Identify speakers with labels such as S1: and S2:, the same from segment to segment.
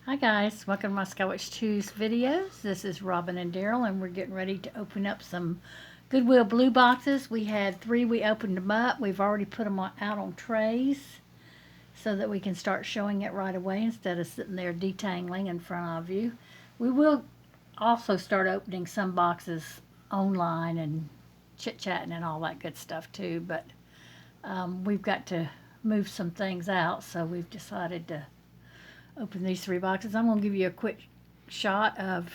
S1: Hi guys, welcome to my Skywatch 2's videos. This is Robin and Daryl, and we're getting ready to open up some Goodwill blue boxes. We had 3, we opened them up. We've already put them out on trays so that we can start showing it right away instead of sitting there detangling in front of you. We will also start opening some boxes online and chit-chatting and all that good stuff too, but we've got to move some things out, so we've decided to open these 3 boxes. I'm going to give you a quick shot of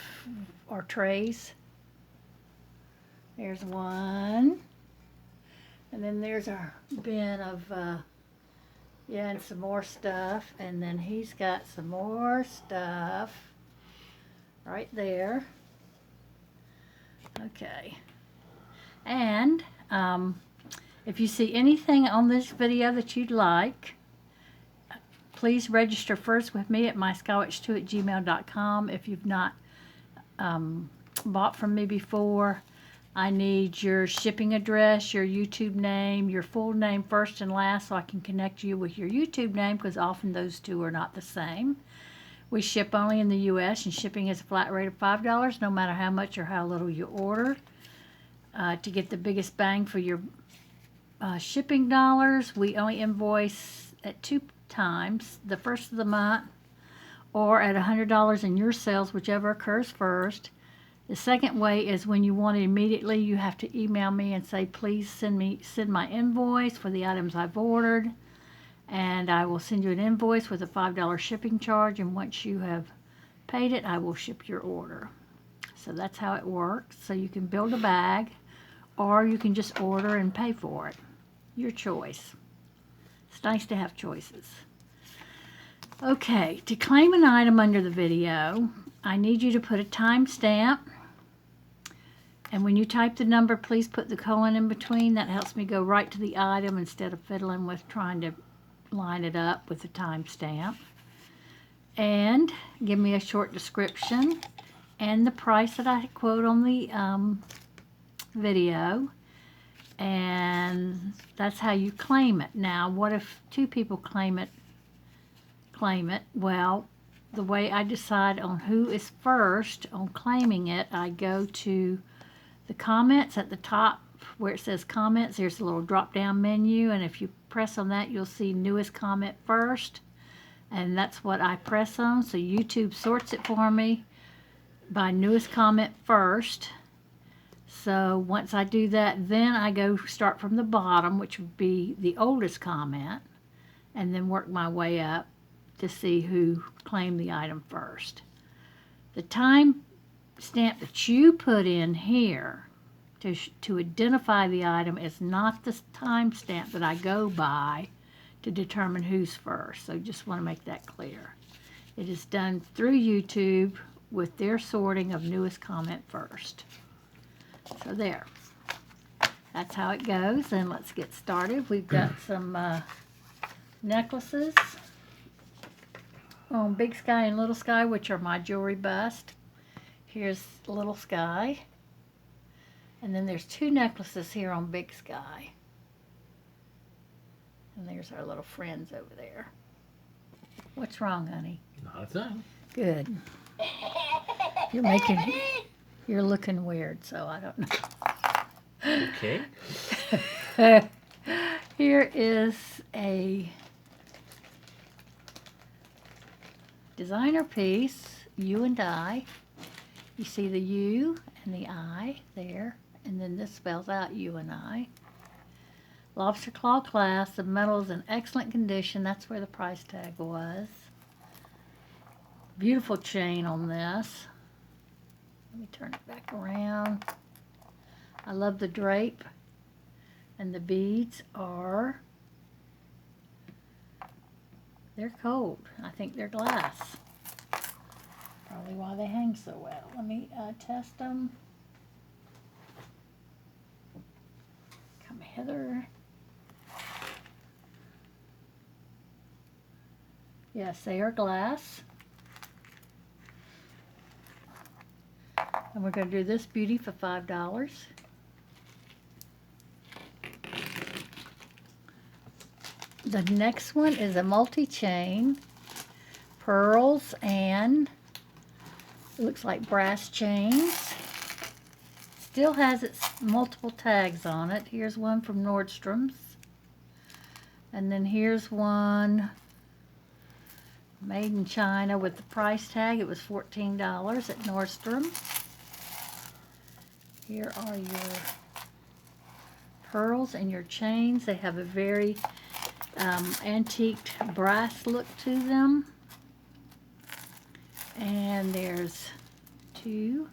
S1: our trays. There's one. And then there's our bin of, and some more stuff. And then he's got some more stuff right there. Okay. And if you see anything on this video that you'd like, please register first with me at myskywatch2@gmail.com. If you've not bought from me before, I need your shipping address, your YouTube name, your full name first and last, so I can connect you with your YouTube name, because often those two are not the same. We ship only in the U.S., and shipping is a flat rate of $5, no matter how much or how little you order. To get the biggest bang for your shipping dollars, we only invoice at 2 times, the first of the month or at $100 in your sales, whichever occurs first. The second way is when you want it immediately, you have to email me and say, please send my invoice for the items I've ordered, and I will send you an invoice with a $5 shipping charge, and once you have paid it, I will ship your order. So that's how it works. So you can build a bag, or you can just order and pay for it. Your choice. It's nice to have choices. Okay, to claim an item under the video, I need you to put a timestamp. And when you type the number, please put the colon in between. That helps me go right to the item instead of fiddling with trying to line it up with the timestamp. And give me a short description and the price that I quote on the video. And that's how you claim it. Now, what if 2 people claim it? Well, the way I decide on who is first on claiming it, I go to the comments at the top where it says comments. There's a little drop down menu, and if you press on that, you'll see newest comment first, and that's what I press on. So YouTube sorts it for me by newest comment first. So once I do that, then I go start from the bottom, which would be the oldest comment, and then work my way up to see who claimed the item first. The time stamp that you put in here to identify the item is not the time stamp that I go by to determine who's first. So just want to make that clear. It is done through YouTube with their sorting of newest comment first. So there. That's how it goes, and let's get started. We've got some necklaces on Big Sky and Little Sky, which are my jewelry bust. Here's Little Sky. And then there's 2 necklaces here on Big Sky. And there's our little friends over there. What's wrong, honey?
S2: Not a thing.
S1: Good. You're looking weird, so I don't know.
S2: Okay.
S1: Here is a designer piece, You and I. You see the U and the I there, and then this spells out You and I. Lobster claw clasp. The metal is in excellent condition. That's where the price tag was. Beautiful chain on this. Let me turn it back around. I love the drape, and the beads are, they're cold. I think they're glass. Probably why they hang so well. Let me test them. Come Heather. Yes, they are glass. And we're going to do this beauty for $5. The next one is a multi-chain pearls and it looks like brass chains. Still has its multiple tags on it. Here's one from Nordstrom's. And then here's one made in China with the price tag. It was $14 at Nordstrom. Here are your pearls and your chains. They have a very antiqued brass look to them. And there's 2,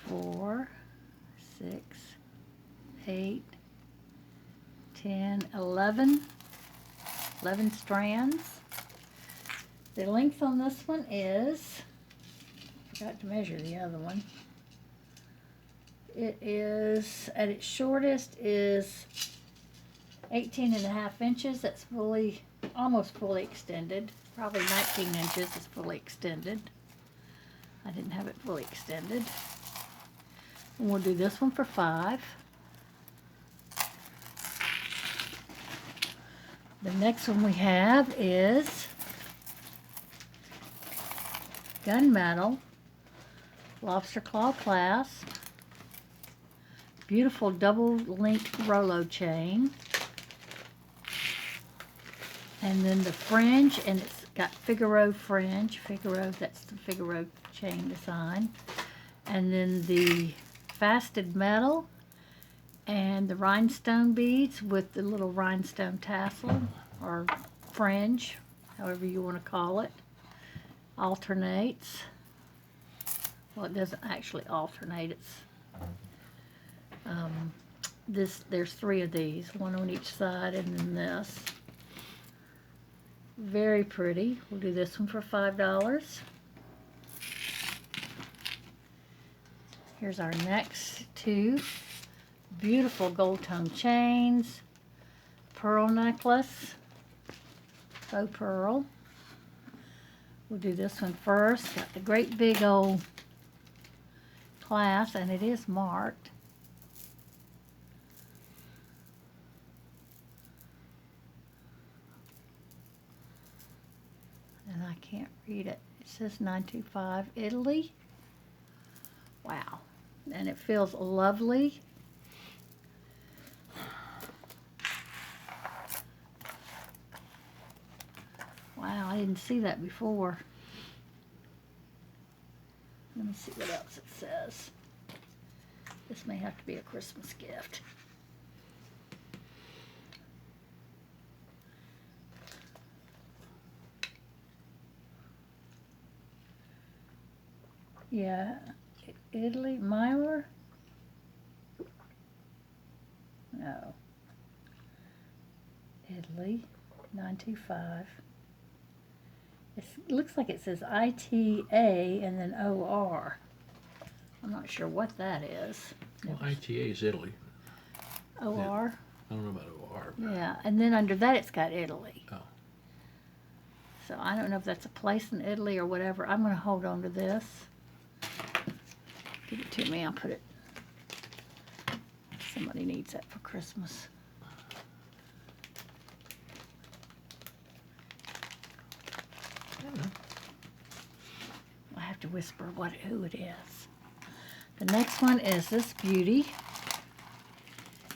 S1: 4, 6, 8, 10, 11 strands. The length on this one is, I forgot to measure the other one. It is, at its shortest, is 18.5 inches. That's fully, almost fully extended. Probably 19 inches is fully extended. I didn't have it fully extended. And we'll do this one for $5. The next one we have is Gunmetal Lobster Claw Clasp. Beautiful double-linked Rolo chain. And then the fringe, and it's got Figaro fringe. Figaro, that's the Figaro chain design. And then the faceted metal and the rhinestone beads with the little rhinestone tassel or fringe, however you want to call it. Alternates. Well, it doesn't actually alternate. It's there's 3 of these, one on each side, and then this. Very pretty. We'll do this one for $5. Here's our next 2 beautiful gold tone chains, pearl necklace, faux pearl. We'll do this one first. Got the great big old clasp, and it is marked. And I can't read it. It says 925 Italy. Wow. And it feels lovely. Wow, I didn't see that before. Let me see what else it says. This may have to be a Christmas gift. Yeah, Italy, Myra? No. Italy, 925. It looks like it says ITA and then OR. I'm not sure what that is.
S2: Well, ITA is Italy.
S1: OR?
S2: I don't know about OR.
S1: Yeah, and then under that it's got Italy.
S2: Oh.
S1: So I don't know if that's a place in Italy or whatever. I'm going to hold on to this. Give it to me. I'll put it. Somebody needs that for Christmas. I have to whisper who it is. The next one is this beauty.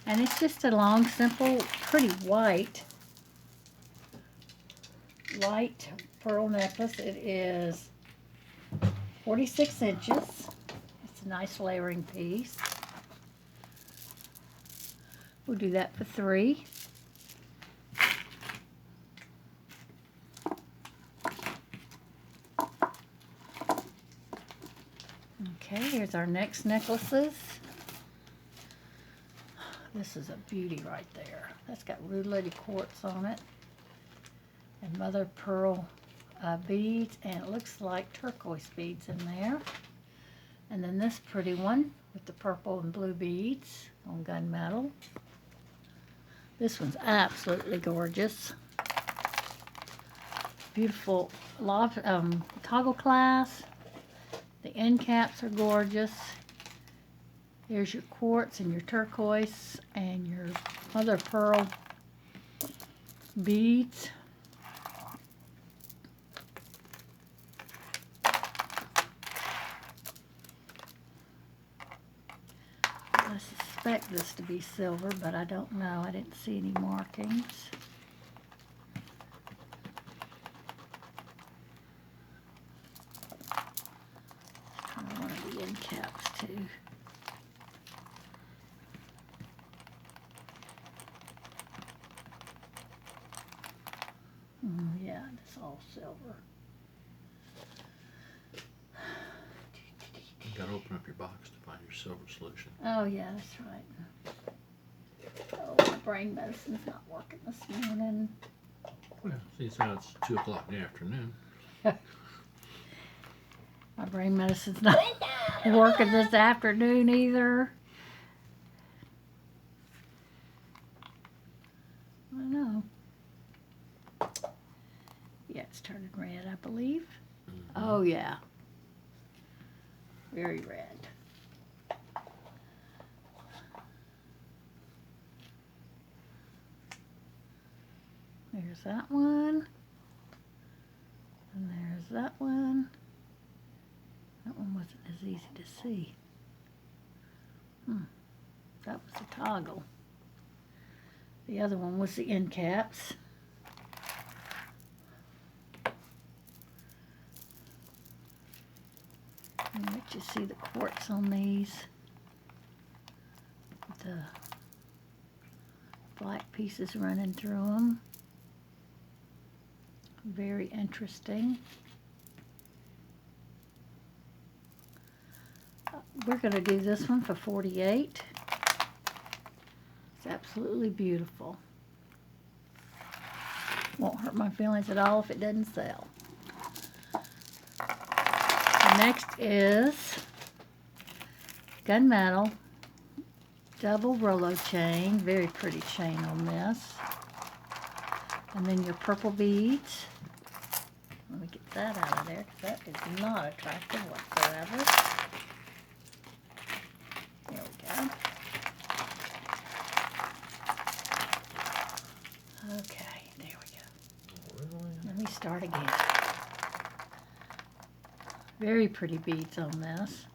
S1: And it's just a long, simple, pretty white pearl necklace. It is 46 inches. It's a nice layering piece. We'll do that for $3. Okay, here's our next necklaces. This is a beauty right there. That's got rudelated quartz on it. And mother of pearl beads, and it looks like turquoise beads in there. And then this pretty one with the purple and blue beads on gunmetal. This one's absolutely gorgeous. Beautiful toggle clasp. The end caps are gorgeous. There's your quartz and your turquoise and your mother of pearl beads. expect this to be silver, but I don't know. I didn't see any markings. Kind of one of the end caps too. Yeah, it's all silver.
S2: You gotta open up your box to find your silver solution.
S1: Oh yeah, that's right. Oh, my brain medicine's not working this morning.
S2: Well, see, so it's 2 o'clock in the afternoon.
S1: My brain medicine's not working this afternoon either. I don't know. Yeah, it's turning red, I believe. Oh yeah. Very red. There's that one. And there's that one. That one wasn't as easy to see. That was a toggle. The other one was the end caps. And let you see the quartz on these. The black pieces running through them. Very interesting. We're going to do this one for $48. It's absolutely beautiful. Won't hurt my feelings at all if it doesn't sell. The next is Gunmetal double Rolo chain. Very pretty chain on this. And then your purple beads. Let me get that out of there because that is not attractive whatsoever. There we go. Okay, there we go. Let me start again. Very pretty beads on this.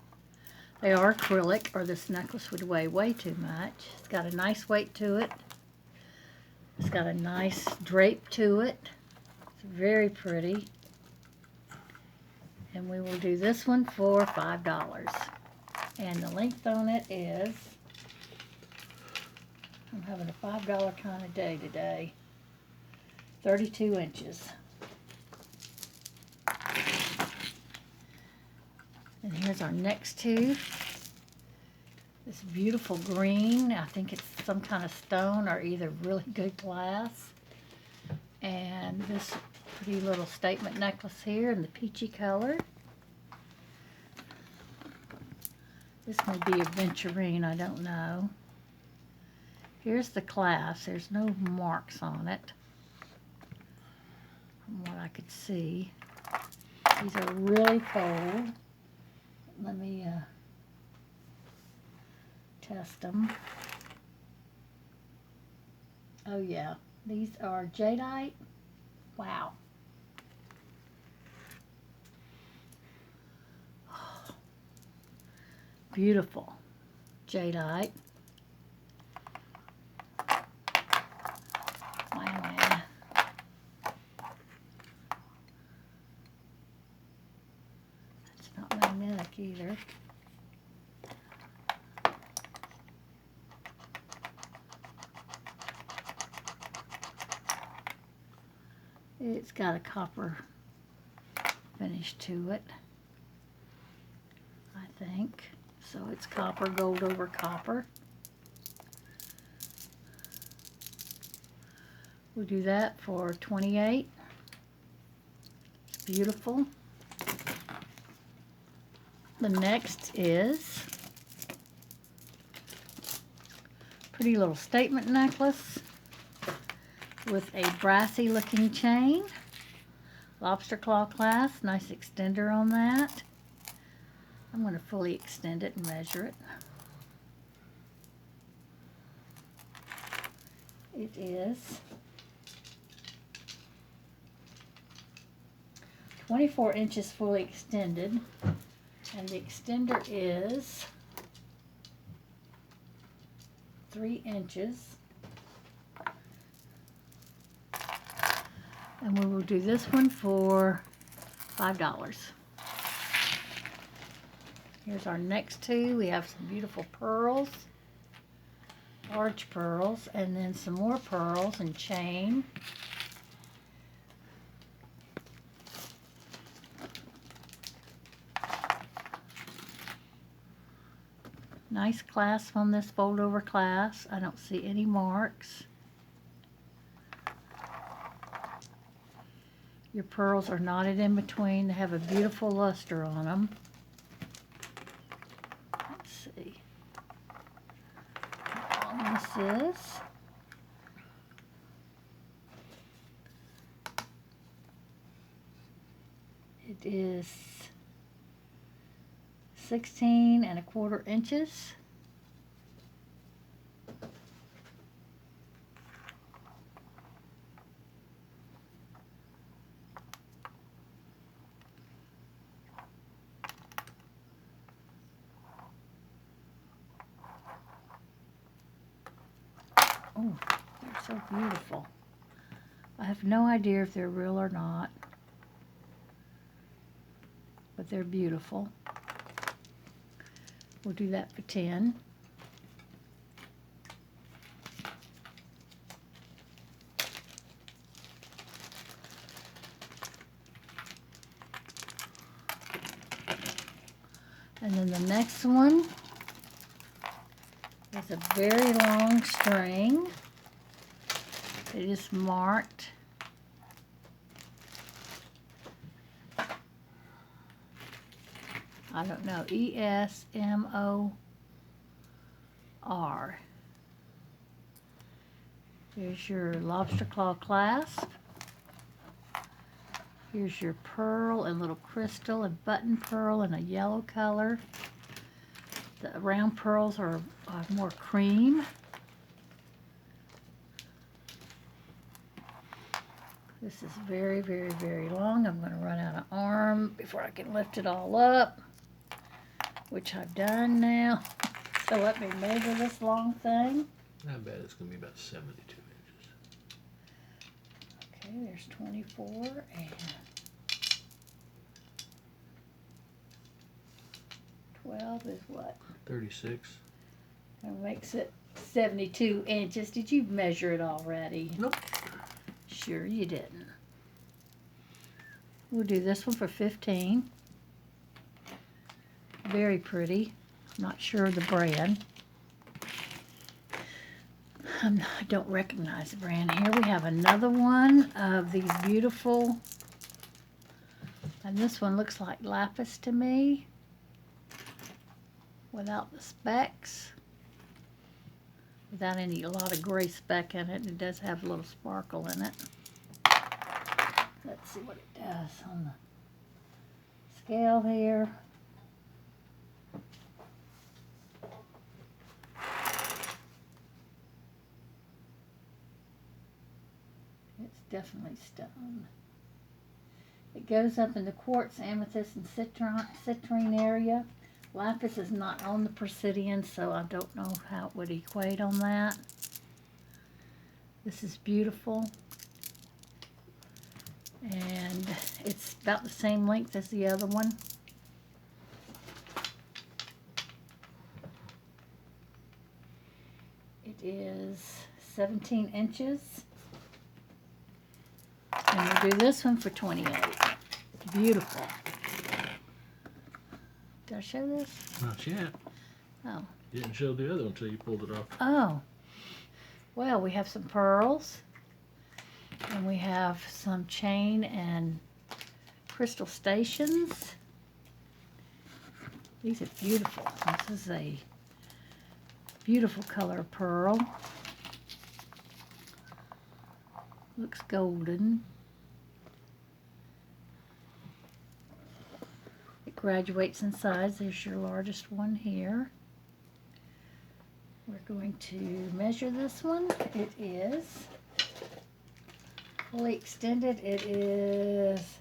S1: They are acrylic, or this necklace would weigh way too much. It's got a nice weight to it. It's got a nice drape to it. It's very pretty. And we will do this one for $5. And the length on it is, I'm having a $5 kind of day today, 32 inches. And here's our next two. This beautiful green, I think it's some kind of stone or either really good glass. And this pretty little statement necklace here in the peachy color. This may be aventurine, I don't know. Here's the clasp. There's no marks on it from what I could see. These are really cold. Let me test them. Oh yeah, these are jadeite. Wow. Beautiful jadeite. Wow. That's not magnetic either. It's got a copper finish to it, I think. So it's copper, gold over copper. We'll do that for $28. It's beautiful. The next is pretty little statement necklace with a brassy looking chain. Lobster claw clasp, nice extender on that. I'm going to fully extend it and measure it. It is 24 inches fully extended, and the extender is 3 inches. And we will do this one for $5. Here's our next two. We have some beautiful pearls, large pearls, and then some more pearls and chain. Nice clasp on this fold over clasp. I don't see any marks. Your pearls are knotted in between. They have a beautiful luster on them. Let's see how long this is. It is 16¼ inches. Oh, they're so beautiful. I have no idea if they're real or not, but they're beautiful. We'll do that for 10. And then the next one is a very long string. It is marked I don't know, ESMOR. Here's your lobster claw clasp. Here's your pearl and little crystal and button pearl in a yellow color. The round pearls are more cream. This is very, very, very long. I'm going to run out of arm before I can lift it all up, which I've done now. So let me measure this long thing.
S2: I bet it's going to be about 72 inches.
S1: Okay, there's 24 and 12 is what?
S2: 36.
S1: That makes it 72 inches. Did you measure it already?
S2: Nope.
S1: Sure you didn't. We'll do this one for 15. Very pretty. I'm not sure of the brand. I don't recognize the brand here. We have another one of these beautiful, and this one looks like lapis to me, without the specks, without a lot of gray speck in it. It does have a little sparkle in it. Let's see what it does on the scale here. It's definitely stone. It goes up in the quartz, amethyst, and citrine area. Lapis is not on the Presidian, so I don't know how it would equate on that. This is beautiful. And it's about the same length as the other one. It is 17 inches. And we'll do this one for 28. Beautiful. Did I show this?
S2: Not yet.
S1: Oh.
S2: You didn't show the other one until you pulled it off.
S1: Oh. Well, we have some pearls. And we have some chain and crystal stations. These are beautiful. This is a beautiful color of pearl. Looks golden. It graduates in size. There's your largest one here. We're going to measure this one. It is fully extended. It is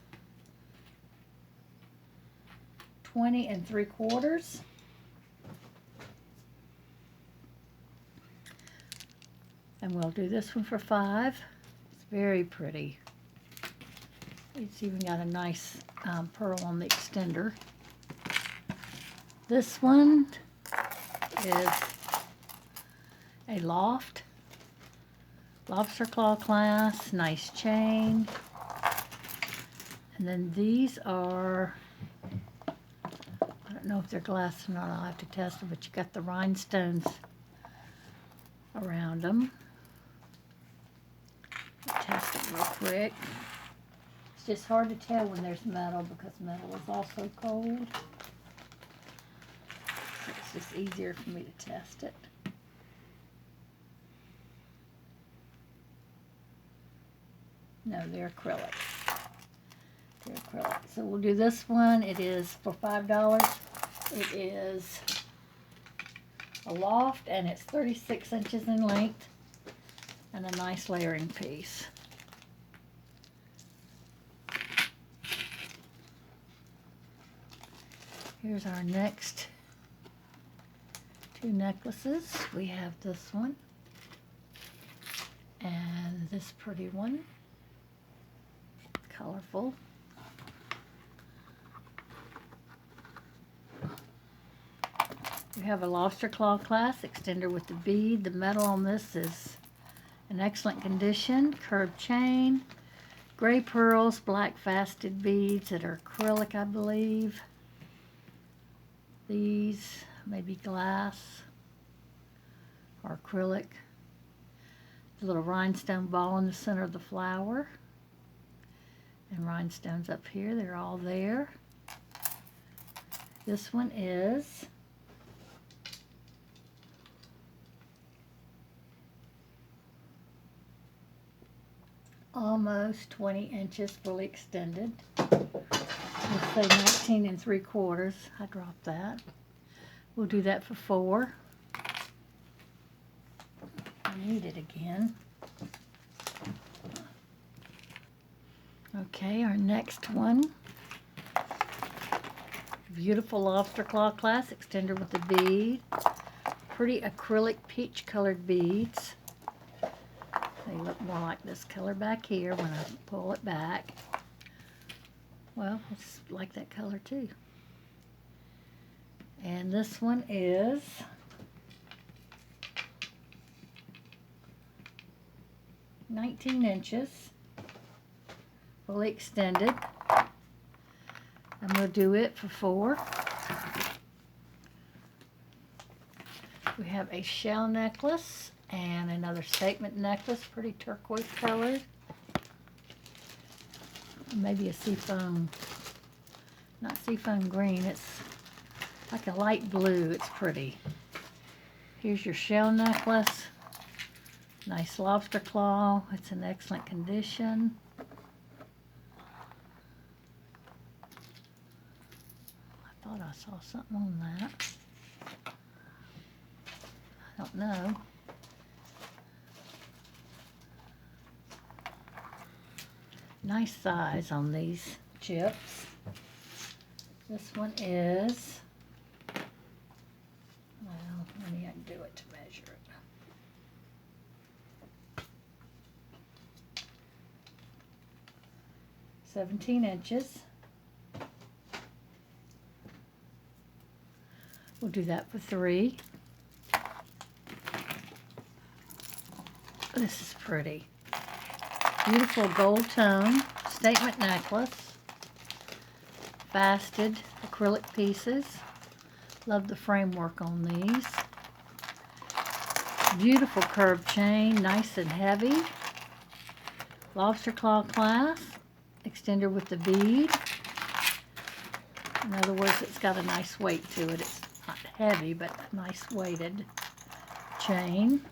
S1: 20 3/4. And we'll do this one for $5. It's very pretty. It's even got a nice pearl on the extender. This one is a lobster claw clasp, nice chain. And then these are, I don't know if they're glass or not, I'll have to test them, but you got the rhinestones around them. Test it real quick. It's just hard to tell when there's metal because metal is also cold. So it's just easier for me to test it. No, they're acrylic. They're acrylic. So we'll do this one. It is for $5. It is a loft and it's 36 inches in length and a nice layering piece. Here's our next two necklaces. We have this one and this pretty one. Colorful. We have a lobster claw clasp extender with the bead. The metal on this is in excellent condition. Curved chain, gray pearls, black faceted beads that are acrylic, I believe. These may be glass or acrylic. The little rhinestone ball in the center of the flower. And rhinestones up here, they're all there. This one is almost 20 inches fully extended. Let's say 19 3/4. I dropped that. We'll do that for $4. I need it again. Okay, our next one. Beautiful lobster claw clasp extender with the bead. Pretty acrylic peach colored beads. They look more like this color back here when I pull it back. Well, it's like that color too. And this one is $19 inches. Fully extended. And we'll do it for $4. We have a shell necklace and another statement necklace, pretty turquoise colored. Maybe a seafoam, not seafoam green, it's like a light blue, it's pretty. Here's your shell necklace. Nice lobster claw, it's in excellent condition. I thought I saw something on that. I don't know. Nice size on these chips. This one is, well, maybe I can do it to measure it. 17 inches. We'll do that for $3. This is pretty. Beautiful gold tone statement necklace. Faceted acrylic pieces. Love the framework on these. Beautiful curved chain, nice and heavy. Lobster claw clasp. Extender with the bead. In other words, it's got a nice weight to it. It's not heavy, but a nice weighted chain.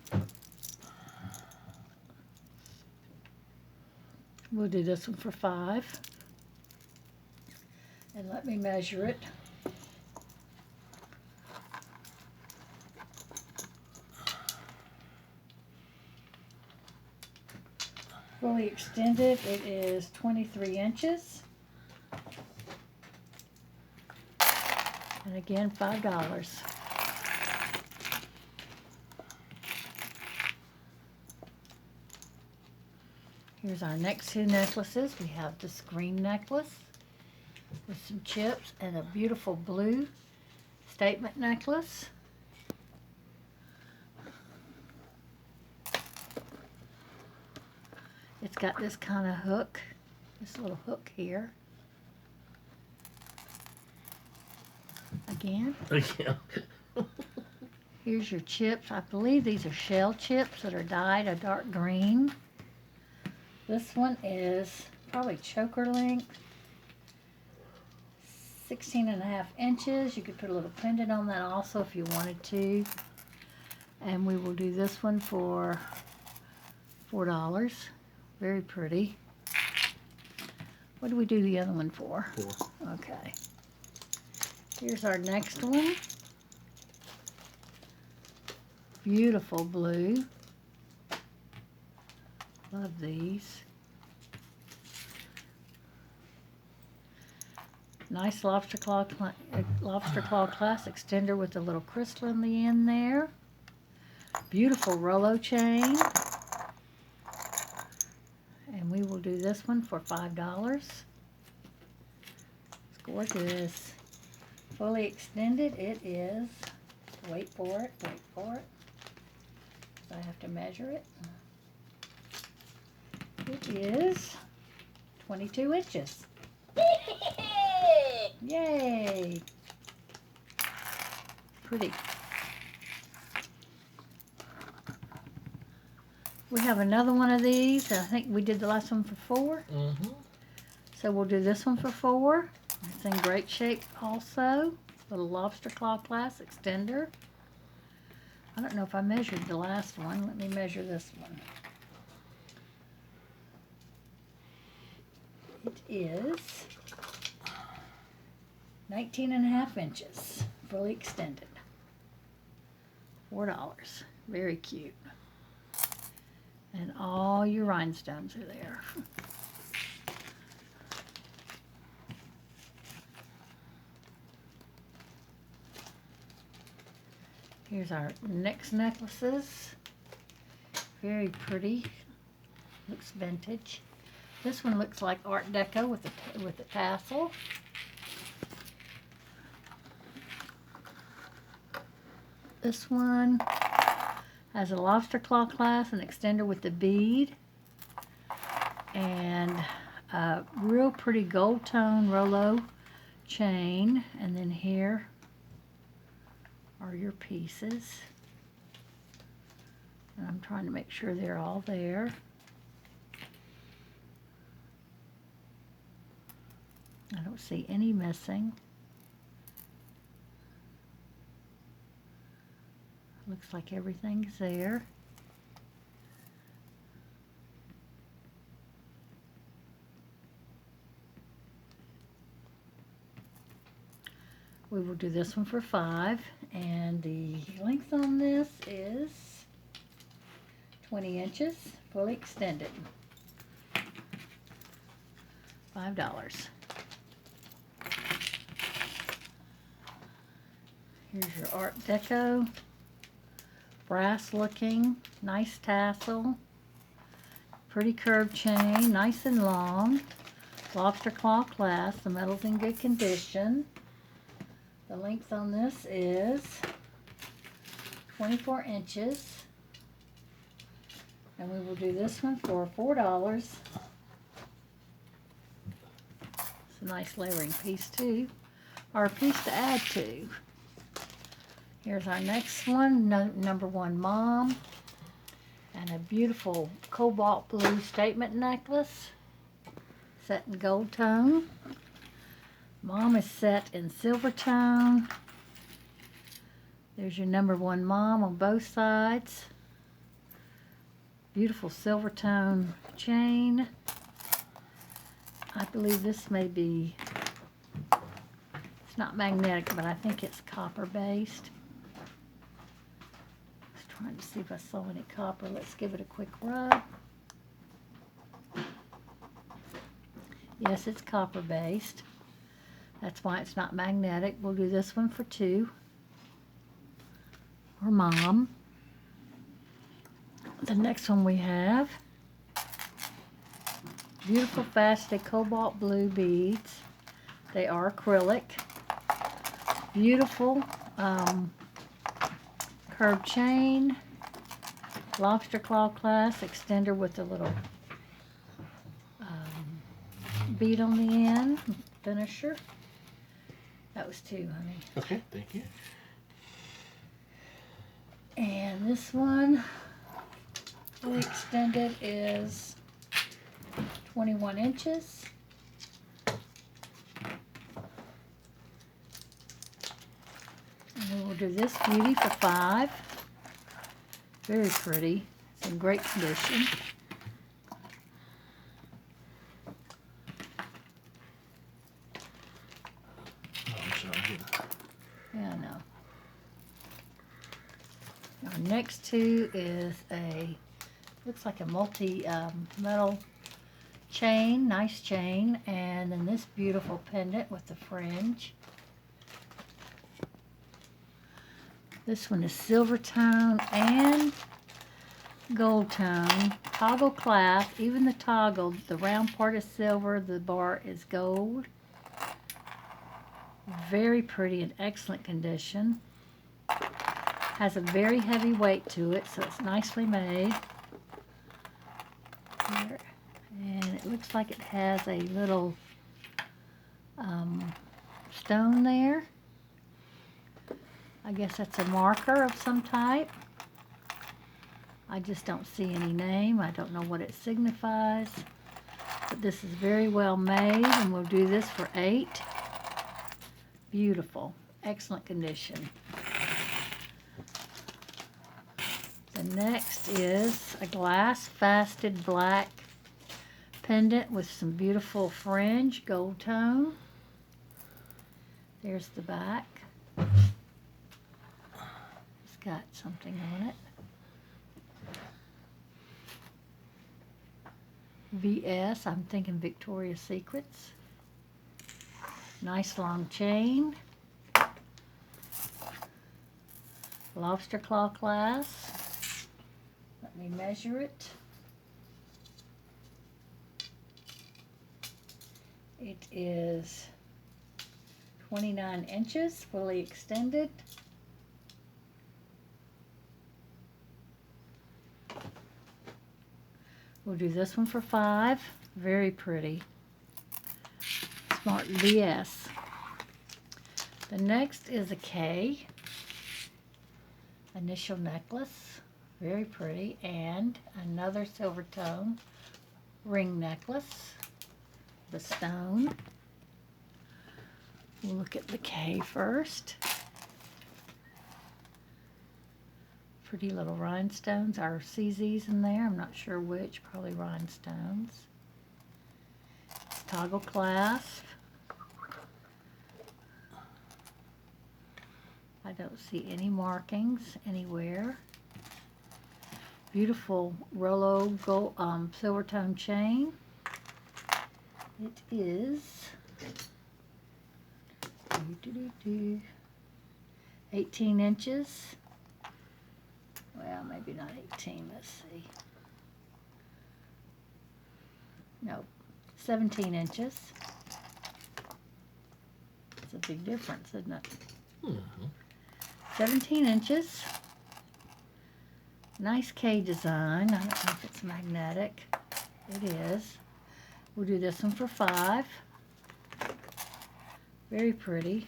S1: We'll do this one for $5. And let me measure it. Fully extended, it is 23 inches. And again, $5. Here's our next two necklaces. We have this green necklace with some chips and a beautiful blue statement necklace. It's got this kind of hook, this little hook here. Again, here's your chips. I believe these are shell chips that are dyed a dark green. This one is probably choker length, 16.5 inches. You could put a little pendant on that also if you wanted to. And we will do this one for $4. Very pretty. What do we do the other one for?
S2: $4.
S1: Okay. Here's our next one. Beautiful blue. Love these. Nice lobster claw clasp extender with a little crystal in the end there. Beautiful Rolo chain. And we will do this one for $5. It's gorgeous. Fully extended, it is, wait for it. I have to measure it. It is 22 inches. Yay! Pretty. We have another one of these. I think we did the last one for $4.
S2: Mm-hmm.
S1: So we'll do this one for $4. It's in great shape also. Little lobster claw clasp extender. I don't know if I measured the last one. Let me measure this one. It is 19.5 inches, fully extended. $4. Very cute. And all your rhinestones are there. Here's our next necklaces. Very pretty. Looks vintage. This one looks like Art Deco with the tassel. This one has a lobster claw clasp, an extender with the bead, and a real pretty gold tone Rolo chain. And then here are your pieces. And I'm trying to make sure they're all there. I don't see any missing. Looks like everything's there. We will do this one for $5, and the length on this is 20 inches, fully extended. $5. Here's your Art Deco, brass looking, nice tassel, pretty curved chain, nice and long, lobster claw clasp. The metal's in good condition. The length on this is 24 inches. And we will do this one for $4. It's a nice layering piece too, or a piece to add to. Here's our next one, number 1 Mom, and a beautiful cobalt blue statement necklace set in gold tone. Mom is set in Silvertone. There's your number 1 Mom on both sides. Beautiful Silvertone chain. I believe this may be, it's not magnetic, but I think it's copper based. I was trying to see if I saw any copper. Let's give it a quick rub. Yes, it's copper based. That's why it's not magnetic. We'll do this one for $2. For Mom. The next one we have Beautiful faceted cobalt blue beads. They are acrylic. Beautiful curved chain. Lobster claw clasp extender with a little bead on the end. Finisher. That was 2, honey.
S2: Okay, thank you.
S1: And this one, fully extended, is 21 inches. And we will do this beauty for 5. Very pretty. It's in great condition.
S2: Oh, I'm sorry.
S1: Yeah, I know. Our next 2 is looks like a metal chain, nice chain, and then this beautiful pendant with the fringe. This one is Silvertone and Gold Tone. Toggle clasp, even the toggle, the round part is silver, the bar is gold. Very pretty and excellent condition. Has a very heavy weight to it, so it's nicely made. Here. And it looks like it has a little stone there. I guess that's a marker of some type. I just don't see any name. I don't know what it signifies. But this is very well made, and we'll do this for 8. Beautiful. Excellent condition. The next is a glass faceted black pendant with some beautiful fringe, gold tone. There's the back. It's got something on it. VS, I'm thinking Victoria's Secrets. Nice long chain. Lobster claw clasp. Let me measure it. It is 29 inches, fully extended. We'll do this one for 5. Very pretty. Smart VS. The next is a K. Initial necklace. Very pretty. And another Silvertone ring necklace. The stone. We'll look at the K first. Pretty little rhinestones, or CZs in there. I'm not sure which, probably rhinestones. Toggle clasp. I don't see any markings anywhere. Beautiful Rolo gold, Silvertone chain. It is 18 inches. Well, maybe not 18, let's see. No, 17 inches. It's a big difference, isn't it? 17 inches. Nice K design. I don't know if it's magnetic. It is. We'll do this one for 5. Very pretty.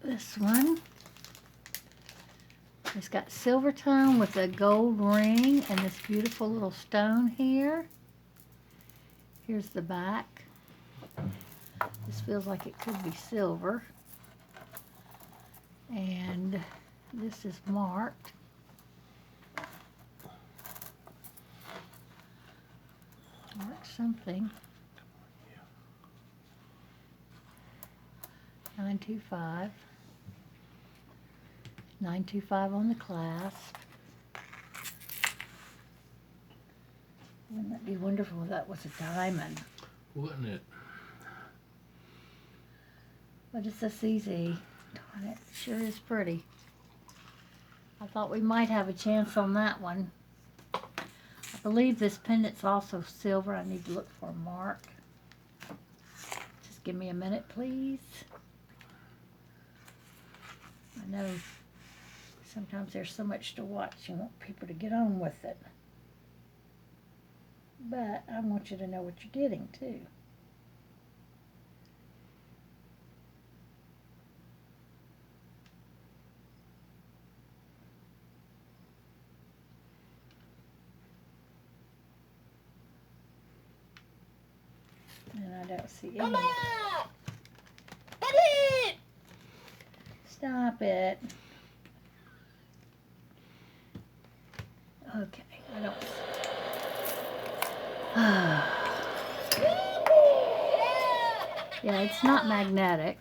S1: This one, it's got Silvertone with a gold ring and this beautiful little stone here. Here's the back. This feels like it could be silver. And this is marked. Mark something. 925. 925 on the clasp. Wouldn't that be wonderful if that was a diamond?
S2: Wouldn't it?
S1: But it's a CZ. Darn it, sure is pretty. I thought we might have a chance on that one. I believe this pendant's also silver. I need to look for a mark. Just give me a minute, please. I know sometimes there's so much to watch. You want people to get on with it. But I want you to know what you're getting, too. And I don't see any. Stop it. Okay, I don't. Yeah, it's not magnetic.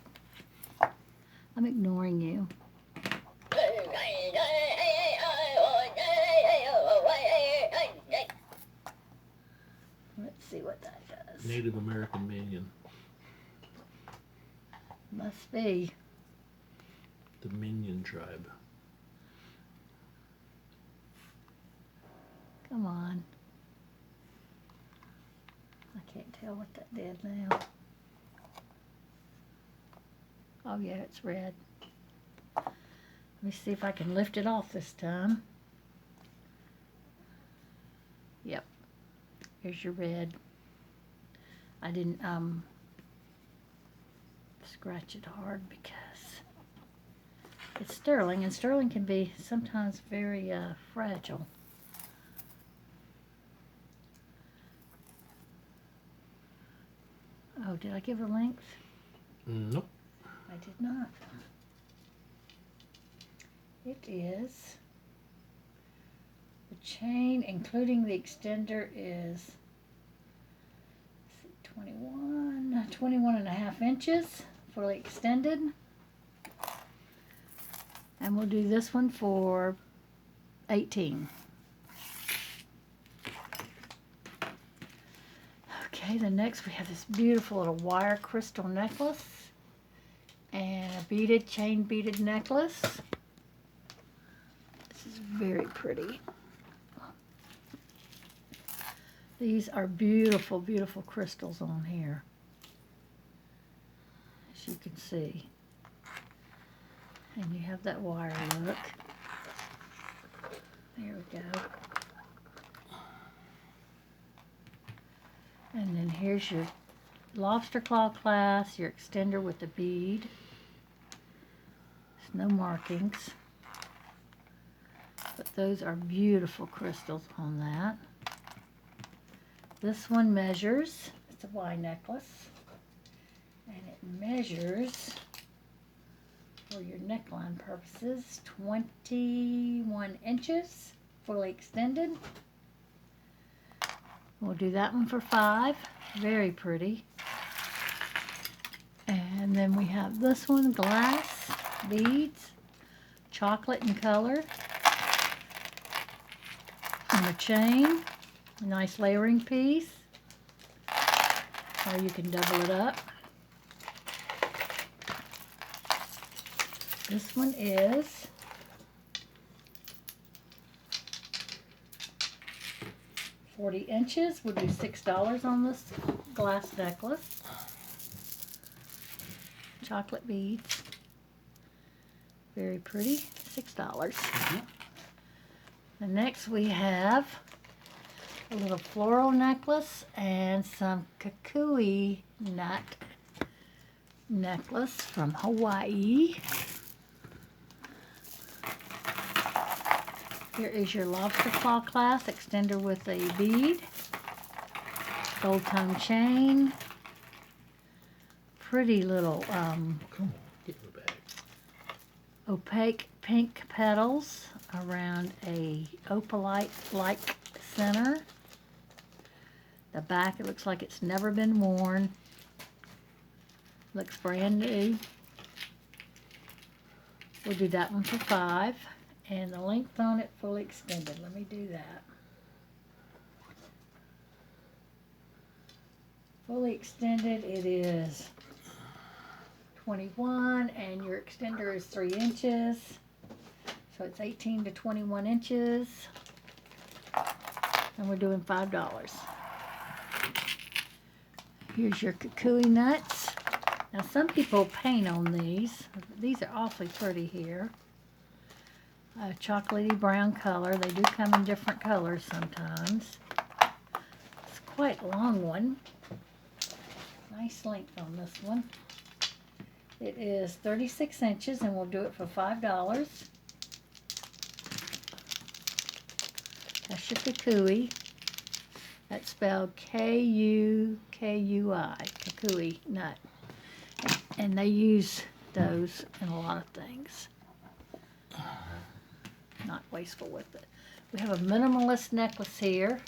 S1: I'm ignoring you. Let's see what that does.
S2: Native American minion.
S1: Must be.
S2: The Minion tribe.
S1: Come on. I can't tell what that did now. Oh yeah, it's red. Let me see if I can lift it off this time. Yep. Here's your red. I didn't scratch it hard because it's sterling, and sterling can be sometimes very fragile. Oh, did I give her length?
S2: Nope.
S1: I did not. It is, the chain, including the extender, is 21 and a half inches, fully extended. And we'll do this one for 18. Okay, the next we have this beautiful little wire crystal necklace and a beaded, chain beaded necklace. This is very pretty. These are beautiful, beautiful crystals on here, as you can see. And you have that wire look. There we go. And then here's your lobster claw clasp, your extender with the bead. There's no markings. But those are beautiful crystals on that. This one measures, it's a Y necklace, and it measures, for your neckline purposes, 21 inches, fully extended. We'll do that one for 5. Very pretty. And then we have this one, glass beads, chocolate in color, and a chain, a nice layering piece, or you can double it up. This one is $40 inches. Would be $6 on this glass necklace. Chocolate beads. Very pretty. $6. And next we have a little floral necklace and some Kukui Nut necklace from Hawaii. Here is your lobster claw clasp extender with a bead, Silvertone chain, pretty little
S2: Come on, get in the bag.
S1: opaque pink petals around a opalite-like center. The back, it looks like it's never been worn. Looks brand new. We'll do that one for 5. And the length on it fully extended. Let me do that. Fully extended, it is 21, and your extender is 3 inches. So it's 18 to 21 inches. and we're doing $5. Here's your Kukui Nuts. Now some people paint on these. These are awfully pretty here. A chocolatey brown color. They do come in different colors sometimes. It's quite a long one. Nice length on this one. It is 36 inches and we'll do it for $5. That's your Kukui. That's spelled Kukui, Kukui nut. And they use those in a lot of things. Not wasteful with it. We have a minimalist necklace here.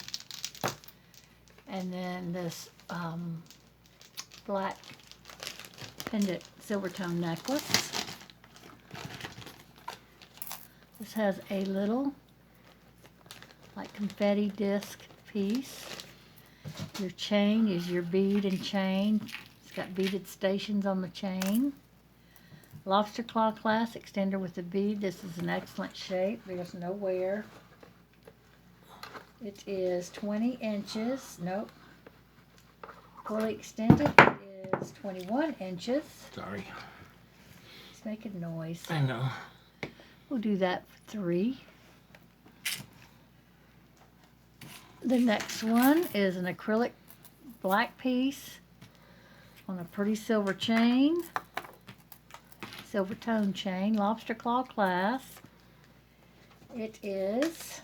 S1: And then this black pendant Silvertone necklace. This has a little like confetti disc piece. Your chain is your bead and chain. It's got beaded stations on the chain. Lobster claw clasp extender with a bead. This is an excellent shape. There's no wear. It is 20 inches. Nope. Fully extended. It is 21 inches.
S2: Sorry.
S1: It's making noise.
S2: I know.
S1: We'll do that for $3. The next one is an acrylic black piece on a pretty silver chain. Silvertone chain, lobster claw clasp. It is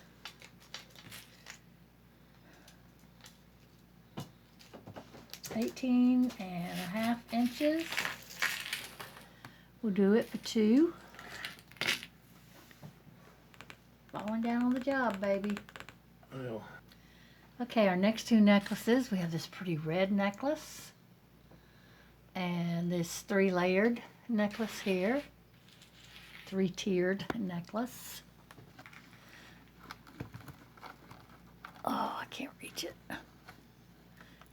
S1: 18.5 inches. We'll do it for $2. Falling down on the job, baby.
S2: Well,
S1: Okay, our next two necklaces, we have this pretty red necklace and this 3-layered necklace here, 3-tiered necklace. Oh, I can't reach it.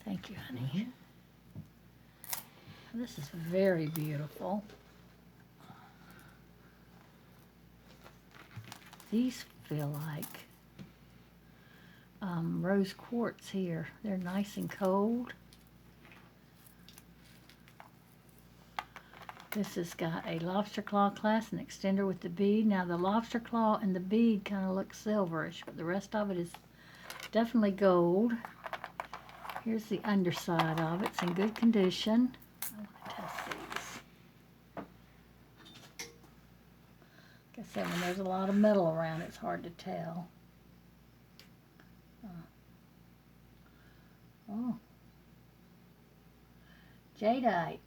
S1: Thank you, honey. This is very beautiful. These feel like rose quartz here. They're nice and cold. This has got a lobster claw clasp and extender with the bead. Now the lobster claw and the bead kind of look silverish, but the rest of it is definitely gold. Here's the underside of it. It's in good condition. I'm going to test these. Like I said, when there's a lot of metal around, it's hard to tell. Oh. Jadeite.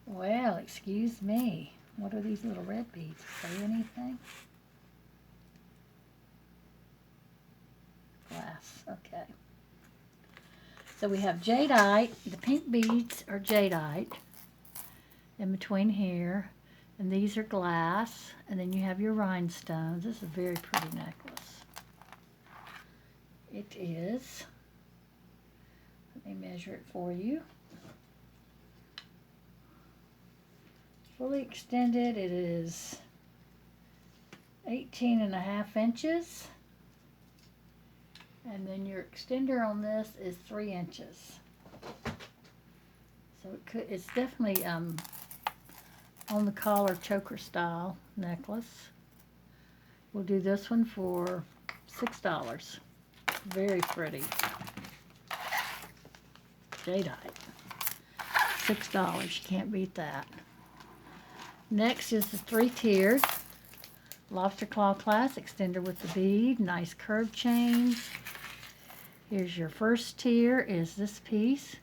S1: Well, excuse me. What are these little red beads? Say anything? Glass. Okay. So we have jadeite. The pink beads are jadeite in between here. And these are glass. And then you have your rhinestones. This is a very pretty necklace. It is, let me measure it for you. Fully extended, it is 18.5 inches. And then your extender on this is 3 inches. So it's definitely on the collar choker style necklace. We'll do this one for $6. Very pretty. Jadeite. $6. You can't beat that. Next is the 3-tiered lobster claw clasp extender with the bead. Nice curved chains. Here's your first tier is this piece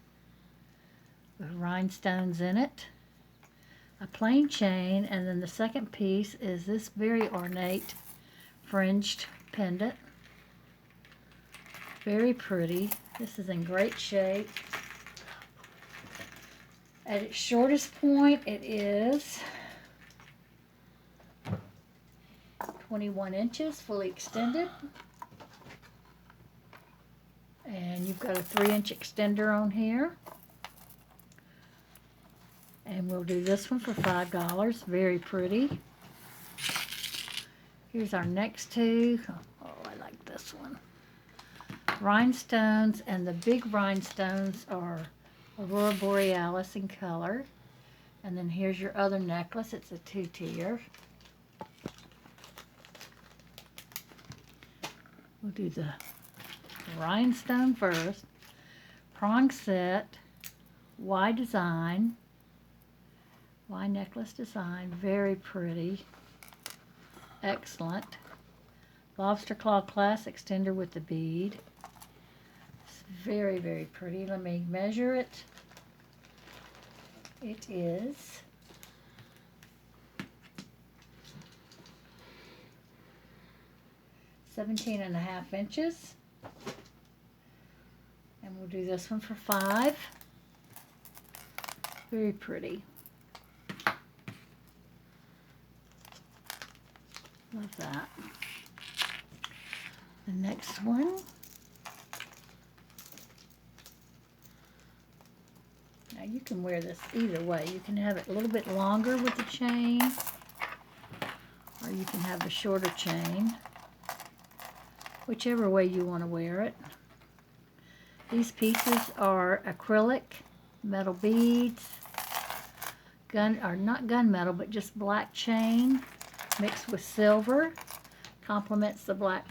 S1: with rhinestones in it. A plain chain, and then the second piece is this very ornate fringed pendant. Very pretty. This is in great shape. At its shortest point, it is 21 inches, fully extended. And you've got a 3-inch extender on here. And we'll do this one for $5. Very pretty. Here's our next two. Oh, I like this one. rhinestones, and the big rhinestones are Aurora Borealis in color. And then here's your other necklace. It's a 2-tier. We'll do the rhinestone first. Prong set, Y design, Y necklace design, very pretty, excellent. Lobster claw clasp extender with the bead. It's very, very pretty. Let me measure it. It is 17.5 inches. And we'll do this one for 5. Very pretty. Love that. The next one. Now you can wear this either way. You can have it a little bit longer with the chain, or you can have a shorter chain. Whichever way you want to wear it. These pieces are acrylic, metal beads, not gunmetal, but just black chain mixed with silver. Complements the black